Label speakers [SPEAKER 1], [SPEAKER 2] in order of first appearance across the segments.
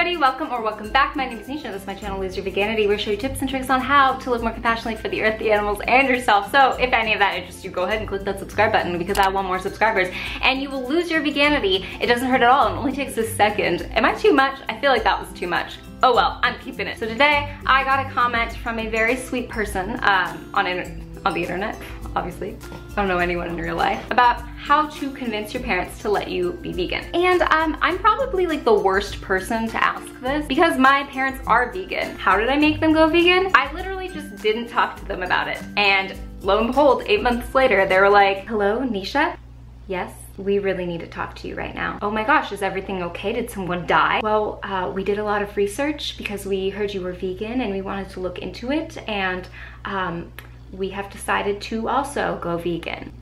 [SPEAKER 1] everybody, welcome back. My name is Misha. This is my channel, Lose Your Veganity, where I show you tips and tricks on how to live more compassionately for the earth, the animals, and yourself. So if any of that interests you, go ahead and click that subscribe button because I want more subscribers and you will lose your veganity. It doesn't hurt at all. It only takes a second. Am I too much? I feel like that was too much. Oh well, I'm keeping it. So today I got a comment from a very sweet person on the internet, obviously. I don't know anyone in real life, about how to convince your parents to let you be vegan. And I'm probably like the worst person to ask this because my parents are vegan. How did I make them go vegan? I literally just didn't talk to them about it. And lo and behold, 8 months later, they were like, hello, Nisha? Yes? We really need to talk to you right now. Oh my gosh, is everything okay? Did someone die? Well, we did a lot of research because we heard you were vegan and we wanted to look into it, and we have decided to also go vegan.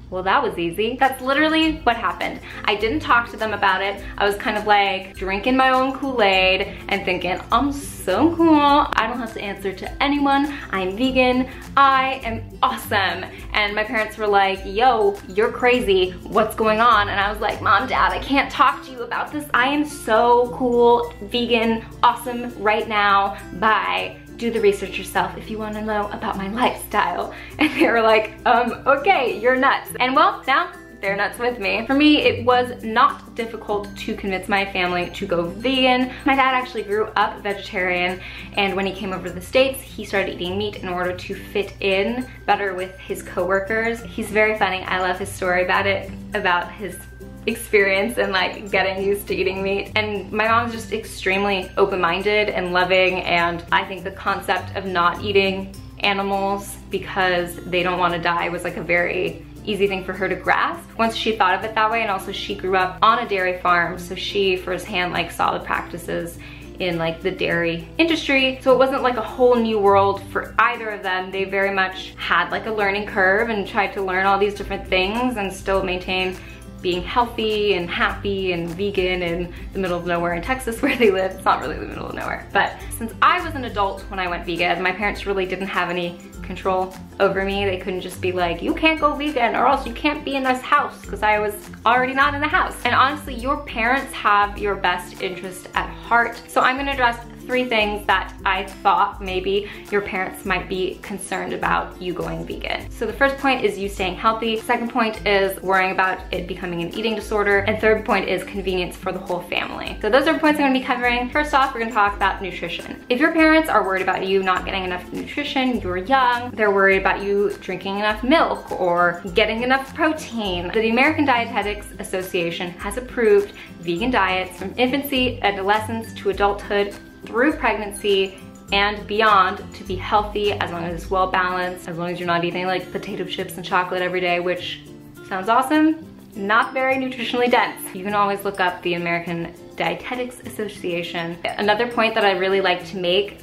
[SPEAKER 1] Well, that was easy. That's literally what happened. I didn't talk to them about it. I was kind of like drinking my own Kool-Aid and thinking, I'm so cool. I don't have to answer to anyone. I'm vegan. I am awesome. And my parents were like, yo, you're crazy. What's going on? And I was like, Mom, Dad, I can't talk to you about this. I am so cool, vegan, awesome right now. Bye. Do the research yourself if you want to know about my lifestyle. And they were like, okay, you're nuts. And well, now they're nuts with me. For me, it was not difficult to convince my family to go vegan. My dad actually grew up vegetarian, and when he came over to the States, he started eating meat in order to fit in better with his coworkers. He's very funny. I love his story about his experience and like getting used to eating meat. And my mom's just extremely open-minded and loving, and I think the concept of not eating animals because they don't want to die was like a very easy thing for her to grasp once she thought of it that way. And also she grew up on a dairy farm, so she firsthand like saw the practices in like the dairy industry. So it wasn't like a whole new world for either of them. They very much had like a learning curve and tried to learn all these different things and still maintain being healthy and happy and vegan in the middle of nowhere in Texas where they live. It's not really the middle of nowhere. But since I was an adult when I went vegan, my parents really didn't have any control over me. They couldn't just be like, you can't go vegan or else you can't be in this house, because I was already not in the house. And honestly, your parents have your best interest at heart. So I'm gonna address 3 things that I thought maybe your parents might be concerned about you going vegan. So the first point is you staying healthy. Second point is worrying about it becoming an eating disorder. And third point is convenience for the whole family. So those are points I'm gonna be covering. First off, we're gonna talk about nutrition. If your parents are worried about you not getting enough nutrition, you're young, they're worried about you drinking enough milk or getting enough protein. The American Dietetics Association has approved vegan diets from infancy, adolescence to adulthood, through pregnancy and beyond, to be healthy as long as it's well balanced, as long as you're not eating like potato chips and chocolate every day, which sounds awesome, not very nutritionally dense. You can always look up the American Dietetics Association. Another point that I really like to make,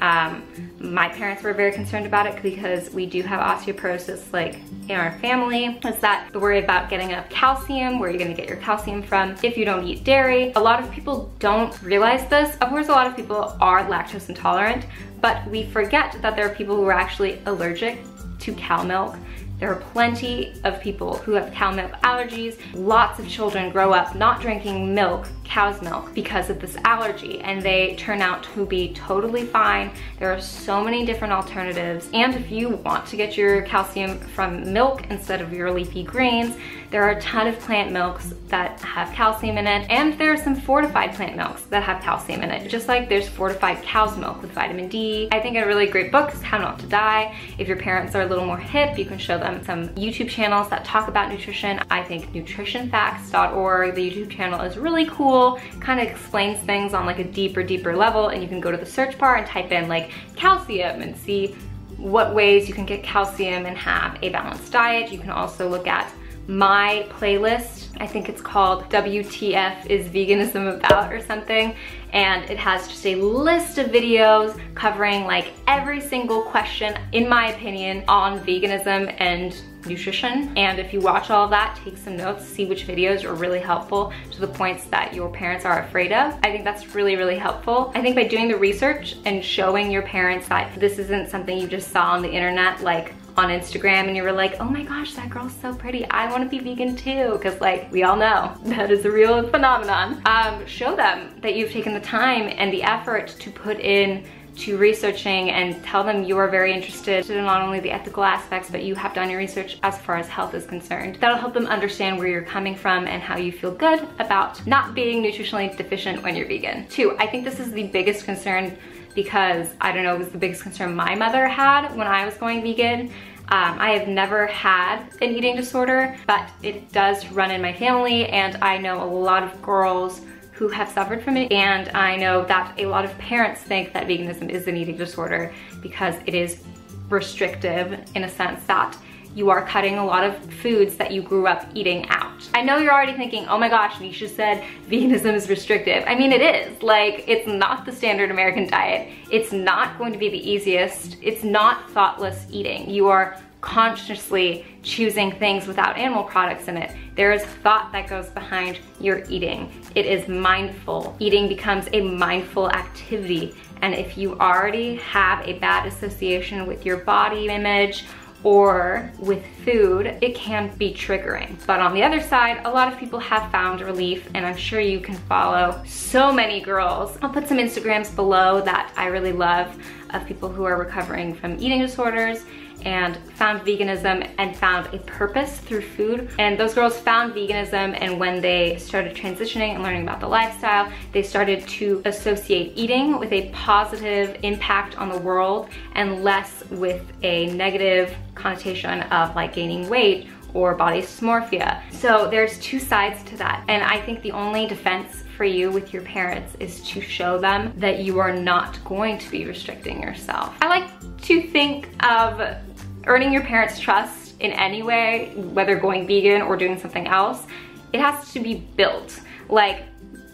[SPEAKER 1] my parents were very concerned about it because we do have osteoporosis like in our family, is that the worry about getting enough calcium, where you're gonna get your calcium from if you don't eat dairy. A lot of people don't realize this. Of course, a lot of people are lactose intolerant, but we forget that there are people who are actually allergic to cow milk. There are plenty of people who have cow milk allergies. Lots of children grow up not drinking milk, cow's milk, because of this allergy, and they turn out to be totally fine. There are so many different alternatives. And if you want to get your calcium from milk instead of your leafy greens, there are a ton of plant milks that have calcium in it, and there are some fortified plant milks that have calcium in it, just like there's fortified cow's milk with vitamin D. I think a really great book is How Not to Die. If your parents are a little more hip, you can show them some YouTube channels that talk about nutrition. I think nutritionfacts.org, the YouTube channel, is really cool. Kind of explains things on like a deeper level, and you can go to the search bar and type in like calcium and see what ways you can get calcium and have a balanced diet. You can also look at my playlist. I think it's called WTF is Veganism About or something, and it has just a list of videos covering like every single question, in my opinion, on veganism and nutrition. And if you watch all of that, take some notes, see which videos are really helpful to the points that your parents are afraid of. I think that's really helpful. I think by doing the research and showing your parents that this isn't something you just saw on the internet like on Instagram and you were like, oh my gosh, that girl's so pretty, I want to be vegan too, because like we all know that is a real phenomenon. Show them that you've taken the time and the effort to put in to researching, and tell them you are very interested in not only the ethical aspects, but you have done your research as far as health is concerned. That'll help them understand where you're coming from and how you feel good about not being nutritionally deficient when you're vegan. 2, I think this is the biggest concern, because I don't know, it was the biggest concern my mother had when I was going vegan. I have never had an eating disorder, but it does run in my family, and I know a lot of girls who have suffered from it, and I know that a lot of parents think that veganism is an eating disorder because it is restrictive in a sense that you are cutting a lot of foods that you grew up eating out. I know you're already thinking, oh my gosh, Misha said veganism is restrictive. I mean, it is. Like, it's not the standard American diet. It's not going to be the easiest. It's not thoughtless eating. You are consciously choosing things without animal products in it. There is thought that goes behind your eating. It is mindful. Eating becomes a mindful activity. And if you already have a bad association with your body image or with food, it can be triggering. But on the other side, a lot of people have found relief, and I'm sure you can follow so many girls. I'll put some Instagrams below that I really love of people who are recovering from eating disorders and found veganism and found a purpose through food. And those girls found veganism, and when they started transitioning and learning about the lifestyle, they started to associate eating with a positive impact on the world and less with a negative connotation of like gaining weight or body dysmorphia. So there's 2 sides to that. And I think the only defense for you with your parents is to show them that you are not going to be restricting yourself. I like to think of earning your parents' trust in any way, whether going vegan or doing something else. It has to be built. Like,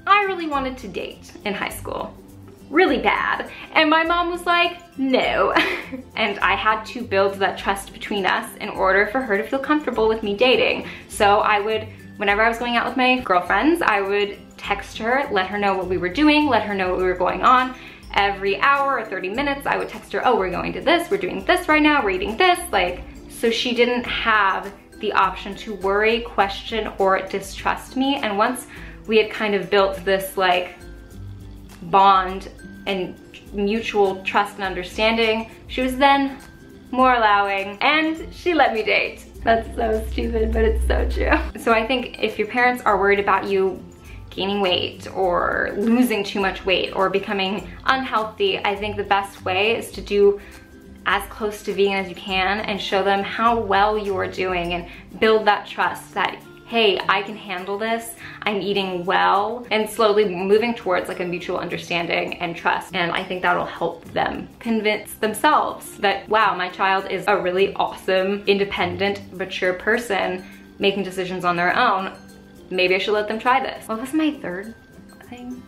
[SPEAKER 1] I really wanted to date in high school, really bad. And my mom was like, no. And I had to build that trust between us in order for her to feel comfortable with me dating. So I would, whenever I was going out with my girlfriends, I would text her, let her know what we were doing, let her know what we were going on. Every hour or 30 minutes, I would text her, oh, we're going to this, we're doing this right now, we're eating this. Like, so she didn't have the option to worry, question, or distrust me. And once we had kind of built this like bond and mutual trust and understanding, she was then more allowing, and she let me date. That's so stupid, but it's so true. So I think if your parents are worried about you gaining weight or losing too much weight or becoming unhealthy, I think the best way is to do as close to vegan as you can and show them how well you are doing and build that trust that, hey, I can handle this, I'm eating well, and slowly moving towards like a mutual understanding and trust. And I think that'll help them convince themselves that, wow, my child is a really awesome, independent, mature person making decisions on their own. Maybe I should let them try this. What was my 3rd thing?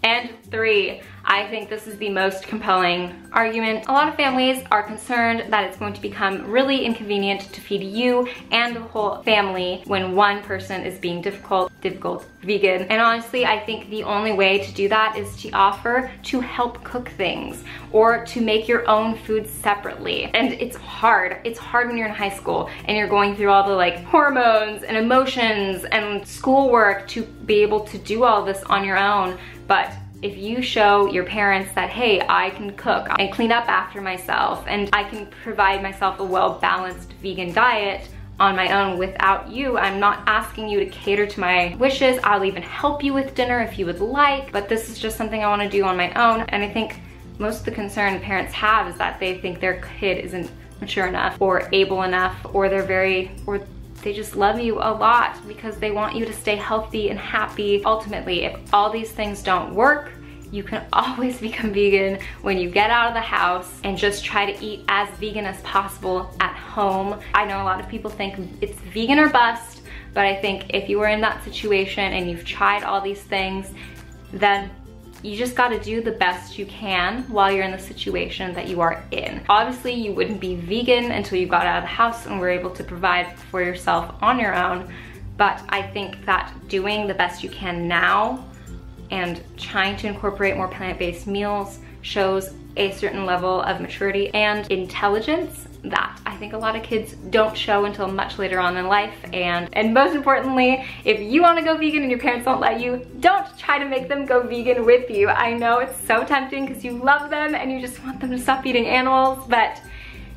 [SPEAKER 1] And 3, I think this is the most compelling argument. A lot of families are concerned that it's going to become really inconvenient to feed you and the whole family when one person is being difficult vegan. And honestly, I think the only way to do that is to offer to help cook things or to make your own food separately. And it's hard. It's hard when you're in high school and you're going through all the like hormones and emotions and schoolwork to be able to do all this on your own. But if you show your parents that, hey, I can cook and clean up after myself and I can provide myself a well-balanced vegan diet on my own without you, I'm not asking you to cater to my wishes. I'll even help you with dinner if you would like, but this is just something I want to do on my own. And I think most of the concern parents have is that they think their kid isn't mature enough or able enough, or they just love you a lot because they want you to stay healthy and happy. Ultimately, if all these things don't work, you can always become vegan when you get out of the house and just try to eat as vegan as possible at home. I know a lot of people think it's vegan or bust, but I think if you are in that situation and you've tried all these things, then you just gotta do the best you can while you're in the situation that you are in. Obviously, you wouldn't be vegan until you got out of the house and were able to provide for yourself on your own. But I think that doing the best you can now and trying to incorporate more plant-based meals shows a certain level of maturity and intelligence that. I think a lot of kids don't show until much later on in life, and most importantly, if you want to go vegan and your parents don't let you, don't try to make them go vegan with you. I know it's so tempting because you love them and you just want them to stop eating animals, but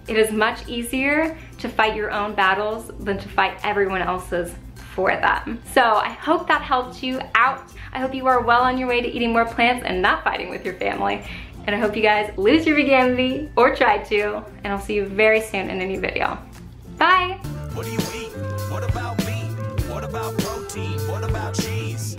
[SPEAKER 1] it is much easier to fight your own battles than to fight everyone else's for them. So I hope that helped you out. I hope you are well on your way to eating more plants and not fighting with your family. And I hope you guys lose your veganity, or try to, and I'll see you very soon in a new video. Bye!
[SPEAKER 2] What do you eat? What about meat? What about protein? What about cheese?